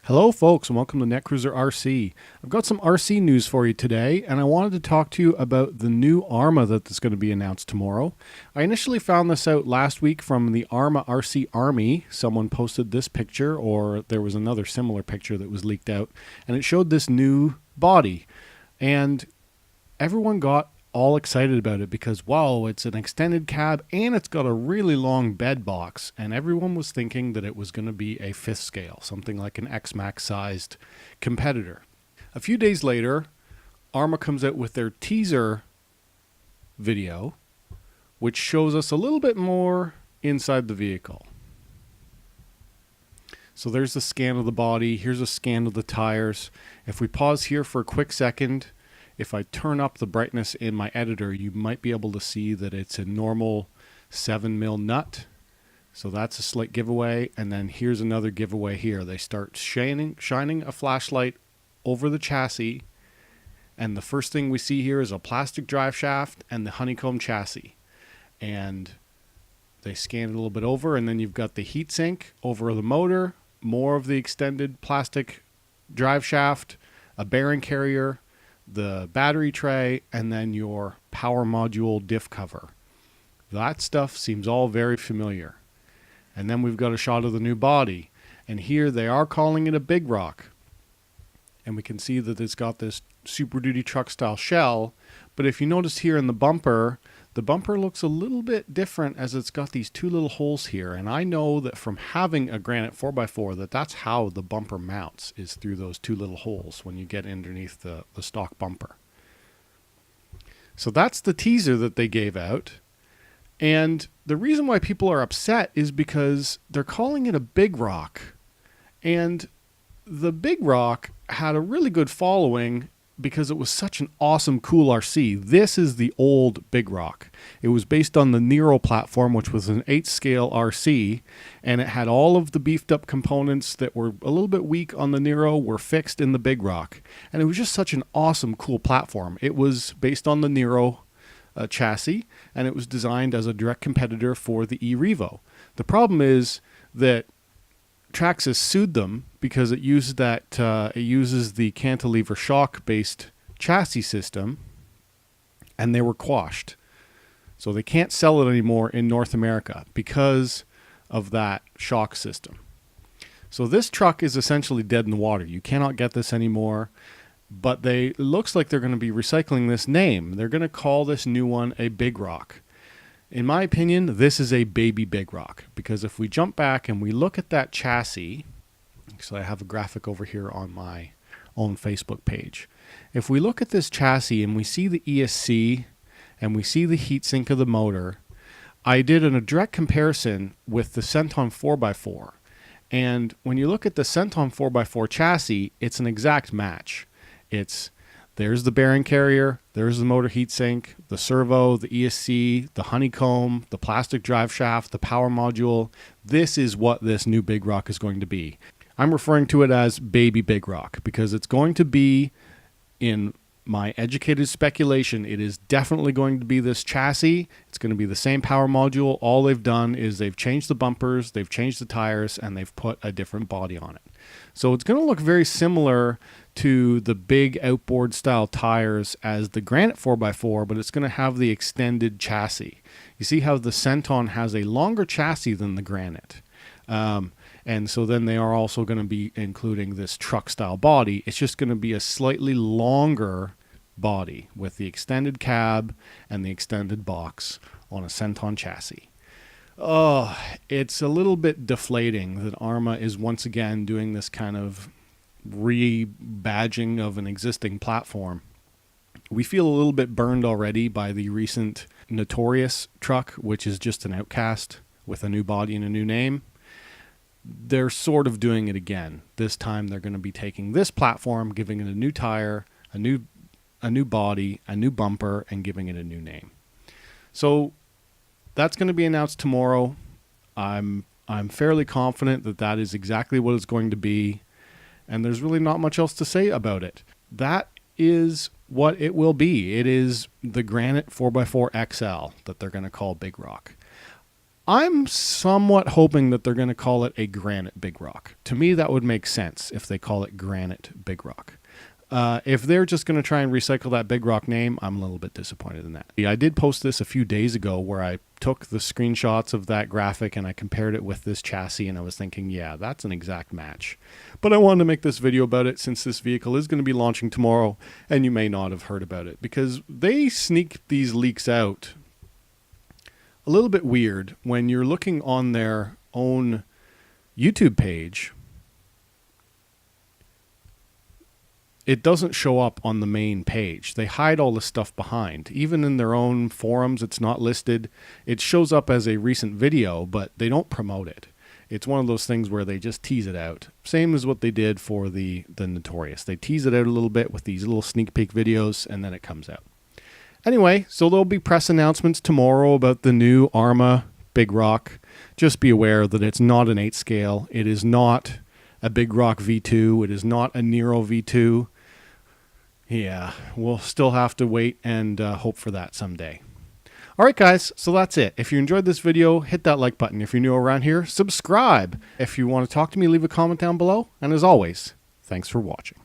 Hello folks and welcome to Netcruzer RC. I've got some RC news for you today and I wanted to talk to you about the new ARRMA that's going to be announced tomorrow. I initially found this out last week from the ARRMA RC Army. Someone posted this picture, or there was another similar picture that was leaked out, and it showed this new body. And everyone got all excited about it because, wow, it's an extended cab and it's got a really long bed box, and everyone was thinking that it was going to be a fifth scale, something like an X-Max sized competitor. A few days later, ARRMA comes out with their teaser video, which shows us a little bit more inside the vehicle. So there's the scan of the body, here's a scan of the tires. If we pause here for a quick second, if I turn up the brightness in my editor, you might be able to see that it's a normal 7mm nut. So that's a slight giveaway. And then here's another giveaway here. They start shining a flashlight over the chassis. And the first thing we see here is a plastic drive shaft and the honeycomb chassis. And they scan it a little bit over, and then you've got the heatsink over the motor, more of the extended plastic drive shaft, a bearing carrier, the battery tray, and then your power module diff cover. That stuff seems all very familiar. And then we've got a shot of the new body. And here they are calling it a Big Rock. And we can see that it's got this Super Duty truck style shell. But if you notice here in the bumper looks a little bit different, as it's got these two little holes here. And I know that from having a granite 4x4 that's how the bumper mounts, is through those two little holes when you get underneath the stock bumper. So that's the teaser that they gave out. And the reason why people are upset is because they're calling it a Big Rock. And the Big Rock had a really good following because it was such an awesome, cool RC. This is the old Big Rock. It was based on the Nero platform, which was an 8-scale RC, and it had all of the beefed up components that were a little bit weak on the Nero were fixed in the Big Rock. And it was just such an awesome, cool platform. It was based on the Nero chassis, and it was designed as a direct competitor for the e-Revo. The problem is that Traxxas sued them because it uses the cantilever shock based chassis system, and they were quashed. So they can't sell it anymore in North America because of that shock system. So this truck is essentially dead in the water. You cannot get this anymore, but it looks like they're going to be recycling this name. They're going to call this new one a Big Rock. In my opinion, this is a baby Big Rock, because if we jump back and we look at that chassis, so I have a graphic over here on my own Facebook page. If we look at this chassis and we see the ESC and we see the heatsink of the motor, I did a direct comparison with the Centon 4x4. And when you look at the Centon 4x4 chassis, it's an exact match. There's the bearing carrier, there's the motor heatsink, the servo, the ESC, the honeycomb, the plastic drive shaft, the power module. This is what this new Big Rock is going to be. I'm referring to it as Baby Big Rock because it's going to be, in my educated speculation, it is definitely going to be this chassis. It's going to be the same power module. All they've done is they've changed the bumpers, they've changed the tires, and they've put a different body on it. So it's going to look very similar to the big outboard style tires as the Granite 4x4, but it's going to have the extended chassis. You see how the Centon has a longer chassis than the Granite. And so then they are also going to be including this truck style body. It's just going to be a slightly longer body with the extended cab and the extended box on a Centon chassis. Oh, it's a little bit deflating that ARRMA is once again doing this kind of rebadging of an existing platform. We feel a little bit burned already by the recent Notorious truck, which is just an Outcast with a new body and a new name. They're sort of doing it again. This time they're going to be taking this platform, giving it a new tire, a new body, a new bumper, and giving it a new name. So that's going to be announced tomorrow. I'm fairly confident that is exactly what it's going to be, and there's really not much else to say about it. That is what it will be. It is the Granite 4x4 XL that they're going to call Big Rock. I'm somewhat hoping that they're going to call it a Granite Big Rock. To me, that would make sense if they call it Granite Big Rock. If they're just going to try and recycle that Big Rock name, I'm a little bit disappointed in that. I did post this a few days ago where I took the screenshots of that graphic and I compared it with this chassis, and I was thinking, yeah, that's an exact match. But I wanted to make this video about it since this vehicle is going to be launching tomorrow, and you may not have heard about it because they sneak these leaks out a little bit weird when you're looking on their own YouTube page. It doesn't show up on the main page. They hide all the stuff behind. Even in their own forums, it's not listed. It shows up as a recent video, but they don't promote it. It's one of those things where they just tease it out. Same as what they did for the Notorious. They tease it out a little bit with these little sneak peek videos, and then it comes out. Anyway, so there'll be press announcements tomorrow about the new ARRMA Big Rock. Just be aware that it's not an 8 scale. It is not a Big Rock V2. It is not a Nero V2. Yeah, we'll still have to wait and hope for that someday. All right, guys, so that's it. If you enjoyed this video, hit that like button. If you're new around here, subscribe. If you want to talk to me, leave a comment down below. And as always, thanks for watching.